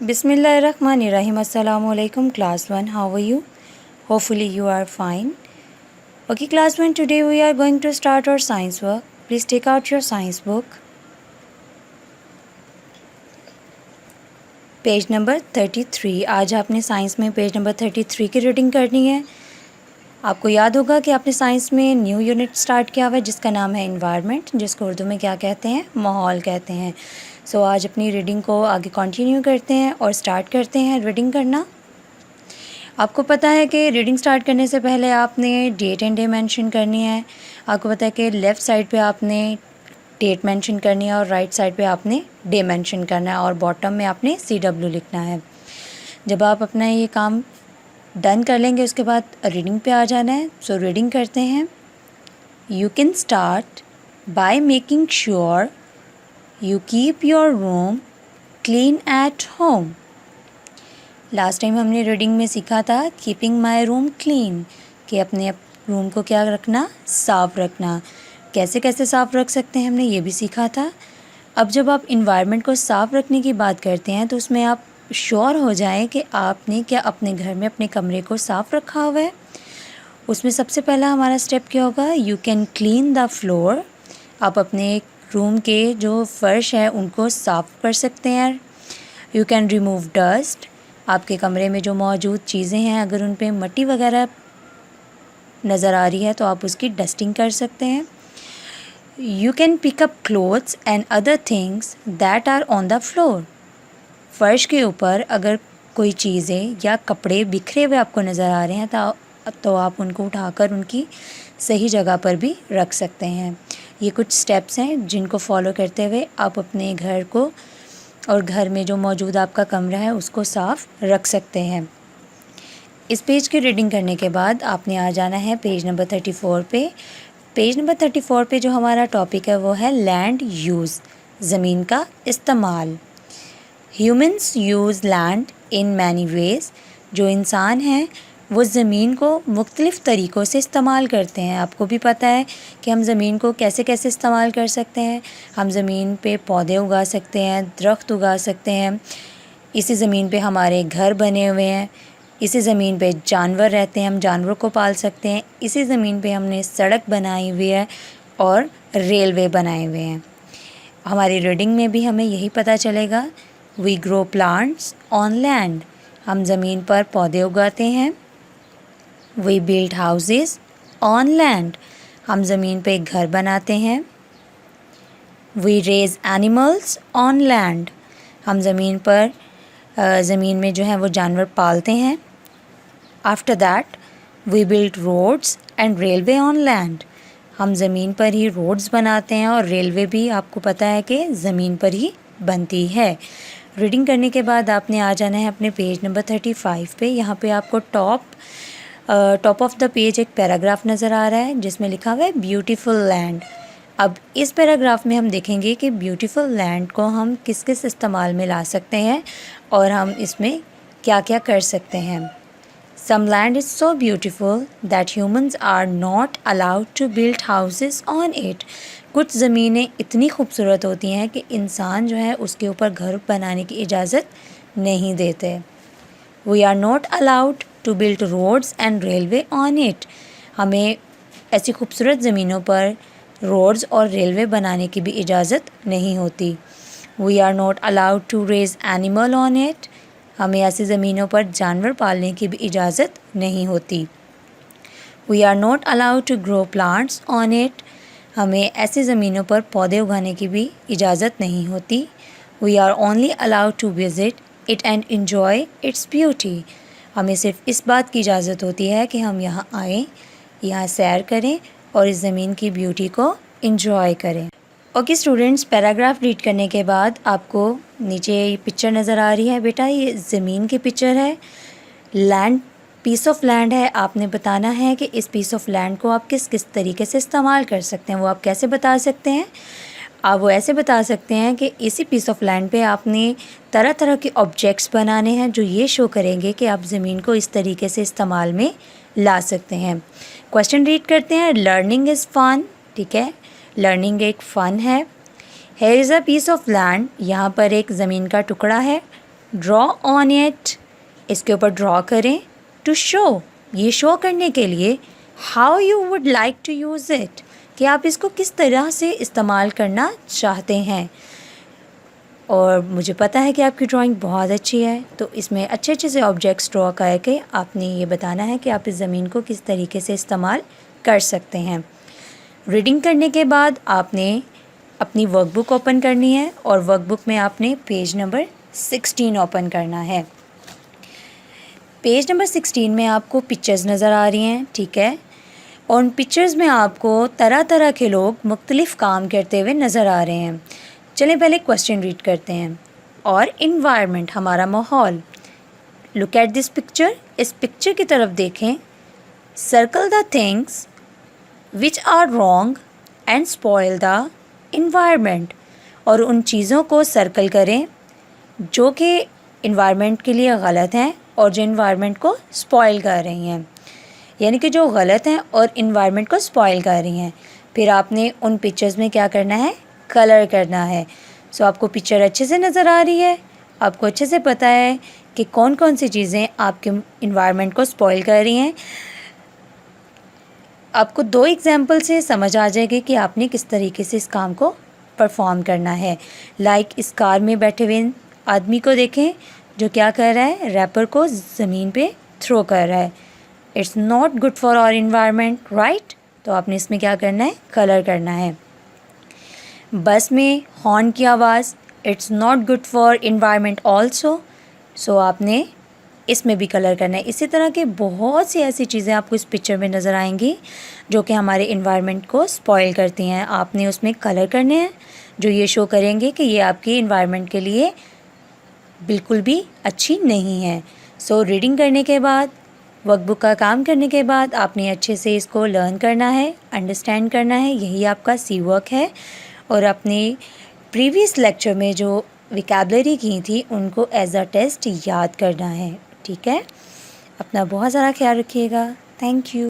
Bismillahirrahmanirrahim. Assalamu alaikum class 1. How are you? Hopefully you are fine. Okay class 1, today we are going to start our science work. Please take out your science book. Page number 33। आज आपने science में page number 33 की reading करनी है। आपको याद होगा कि आपने साइंस में न्यू यूनिट स्टार्ट किया हुआ है जिसका नाम है एनवायरनमेंट, जिसको उर्दू में क्या कहते हैं, माहौल कहते हैं। सो आज अपनी रीडिंग को आगे कंटिन्यू करते हैं और स्टार्ट करते हैं रीडिंग करना। आपको पता है कि रीडिंग स्टार्ट करने से पहले आपने डेट एंड डे मेंशन करनी है। आपको पता है कि लेफ़्ट साइड पे आपने डेट मेंशन करनी है और राइट साइड पे आपने डे मेंशन करना है और बॉटम में आपने CW लिखना है। जब आप अपना ये काम डन कर लेंगे उसके बाद रीडिंग पे आ जाना है। सो रीडिंग करते हैं। You can start by making sure you keep your room clean at home. Last time हमने रीडिंग में सीखा था कीपिंग माई रूम क्लीन, कि अपने रूम को क्या रखना, साफ़ रखना। कैसे कैसे साफ़ रख सकते हैं हमने ये भी सीखा था। अब जब आप इन्वायरमेंट को साफ़ रखने की बात करते हैं तो उसमें आप श्योर हो जाएं कि आपने क्या अपने घर में अपने कमरे को साफ़ रखा हुआ है। उसमें सबसे पहला हमारा स्टेप क्या होगा, you can clean the floor. आप अपने रूम के जो फ़र्श है उनको साफ़ कर सकते हैं। You can remove dust. आपके कमरे में जो मौजूद चीज़ें हैं अगर उन पे मट्टी वगैरह नज़र आ रही है तो आप उसकी डस्टिंग कर सकते हैं। You can pick up clothes and other things that are on the floor. फ़र्श के ऊपर अगर कोई चीज़ें या कपड़े बिखरे हुए आपको नज़र आ रहे हैं तो आप उनको उठाकर उनकी सही जगह पर भी रख सकते हैं। ये कुछ स्टेप्स हैं जिनको फॉलो करते हुए आप अपने घर को और घर में जो मौजूद आपका कमरा है उसको साफ़ रख सकते हैं। इस पेज की रीडिंग करने के बाद आपने आ जाना है पेज नंबर 34 पे। पेज नंबर 34 पे जो हमारा टॉपिक है वो है लैंड यूज़, ज़मीन का इस्तेमाल। Humans use land in many ways. जो इंसान हैं वो ज़मीन को मुख्तलिफ़ तरीक़ों से इस्तेमाल करते हैं। आपको भी पता है कि हम ज़मीन को कैसे कैसे इस्तेमाल कर सकते हैं। हम ज़मीन पे पौधे उगा सकते हैं, दरख्त उगा सकते हैं। इसी ज़मीन पे हमारे घर बने हुए हैं। इसी ज़मीन पे जानवर रहते हैं, हम जानवरों को पाल सकते हैं। इसी ज़मीन पे हमने सड़क बनाई हुई है और रेलवे बनाए हुए हैं। हमारी रीडिंग में भी हमें यही पता चलेगा। We grow plants on land. हम ज़मीन पर पौधे उगाते हैं। We build houses on land. हम ज़मीन पे घर बनाते हैं। We raise animals on land. हम ज़मीन पर ज़मीन में जो है वो जानवर पालते हैं। After that we build roads and railway on land. हम ज़मीन पर ही रोड्स बनाते हैं और रेलवे भी आपको पता है कि ज़मीन पर ही बनती है। रीडिंग करने के बाद आपने आ जाना है अपने पेज नंबर 35 पे। यहाँ पे आपको टॉप ऑफ द पेज एक पैराग्राफ नज़र आ रहा है जिसमें लिखा हुआ है ब्यूटीफुल लैंड। अब इस पैराग्राफ में हम देखेंगे कि ब्यूटीफुल लैंड को हम किस किस इस्तेमाल में ला सकते हैं और हम इसमें क्या क्या कर सकते हैं। Some land is so beautiful that humans are not allowed to build houses on it. कुछ ज़मीनें इतनी खूबसूरत होती हैं कि इंसान जो है उसके ऊपर घर बनाने की इजाज़त नहीं देते। We are not allowed to build roads and railway on it. हमें ऐसी खूबसूरत ज़मीनों पर रोड्स और रेलवे बनाने की भी इजाज़त नहीं होती। We are not allowed to raise animal on it. हमें ऐसी ज़मीनों पर जानवर पालने की भी इजाज़त नहीं होती। We are not allowed to grow plants on it. हमें ऐसी ज़मीनों पर पौधे उगाने की भी इजाज़त नहीं होती। We are only allowed to visit it and enjoy its beauty. हमें सिर्फ इस बात की इजाज़त होती है कि हम यहाँ आएँ, यहाँ सैर करें और इस ज़मीन की ब्यूटी को enjoy करें। ओके स्टूडेंट्स, पैराग्राफ रीड करने के बाद आपको नीचे पिक्चर नज़र आ रही है। बेटा ये ज़मीन की पिक्चर है, लैंड, पीस ऑफ लैंड है। आपने बताना है कि इस पीस ऑफ लैंड को आप किस किस तरीके से इस्तेमाल कर सकते हैं। वो आप कैसे बता सकते हैं? आप वो ऐसे बता सकते हैं कि इसी पीस ऑफ लैंड पे आपने तरह तरह के ऑब्जेक्ट्स बनाने हैं जो ये शो करेंगे कि आप ज़मीन को इस तरीके से इस्तेमाल में ला सकते हैं। क्वेश्चन रीड करते हैं। लर्निंग इज़ फन, ठीक है, लर्निंग एक फ़न है। Here is a piece of land, यहाँ पर एक ज़मीन का टुकड़ा है। ड्रॉ ऑन इट, इसके ऊपर ड्रॉ करें। टू शो, ये शो करने के लिए। How you would like to use it, कि आप इसको किस तरह से इस्तेमाल करना चाहते हैं। और मुझे पता है कि आपकी ड्राइंग बहुत अच्छी है, तो इसमें अच्छे अच्छे से ऑब्जेक्ट्स ड्रॉ करके आपने ये बताना है कि आप इस ज़मीन को किस तरीके से इस्तेमाल कर सकते हैं। रीडिंग करने के बाद आपने अपनी वर्कबुक ओपन करनी है और वर्कबुक में आपने पेज नंबर 16 ओपन करना है। पेज नंबर 16 में आपको पिक्चर्स नज़र आ रही हैं, ठीक है। और उन पिक्चर्स में आपको तरह तरह के लोग मुख्तलिफ़ काम करते हुए नज़र आ रहे हैं। चलें पहले क्वेश्चन रीड करते हैं। और इन्वायरमेंट, हमारा माहौल। लुक एट दिस पिक्चर, इस पिक्चर की तरफ देखें। Circle the things which are wrong and spoil the environment, और उन चीज़ों को सर्कल करें जो कि इन्वायरमेंट के लिए गलत हैं और जो इन्वायरमेंट को स्पॉइल कर रही हैं, यानी कि जो गलत हैं और इन्वायरमेंट को स्पॉइल कर रही हैं। फिर आपने उन पिक्चर्स में क्या करना है, कलर करना है। सो आपको पिक्चर अच्छे से नज़र आ रही है, आपको अच्छे से पता है कि कौन कौन सी चीज़ें आपके इन्वायरमेंट को स्पॉइल कर रही हैं। आपको 2 एग्जाम्पल से समझ आ जाएगी कि आपने किस तरीके से इस काम को परफॉर्म करना है। लाइक इस कार में बैठे हुए आदमी को देखें जो क्या कर रहा है, रैपर को ज़मीन पे थ्रो कर रहा है। It's not good for our environment, right. तो आपने इसमें क्या करना है, कलर करना है। बस में हॉर्न की आवाज़, it's not good for environment also. So आपने इसमें भी कलर करना है। इसी तरह के बहुत सी ऐसी चीज़ें आपको इस पिक्चर में नज़र आएंगी जो कि हमारे इन्वायरमेंट को स्पॉइल करती हैं। आपने उसमें कलर करने हैं जो ये शो करेंगे कि ये आपके इन्वायरमेंट के लिए बिल्कुल भी अच्छी नहीं है। सो रीडिंग करने के बाद, वर्कबुक का काम करने के बाद आपने अच्छे से इसको लर्न करना है, अंडरस्टैंड करना है, यही आपका सी वर्क है। और अपने प्रीवियस लेक्चर में जो विकैबुलरी की थी उनको एज अ टेस्ट याद करना है, ठीक है। अपना बहुत सारा ख्याल रखिएगा। Thank you.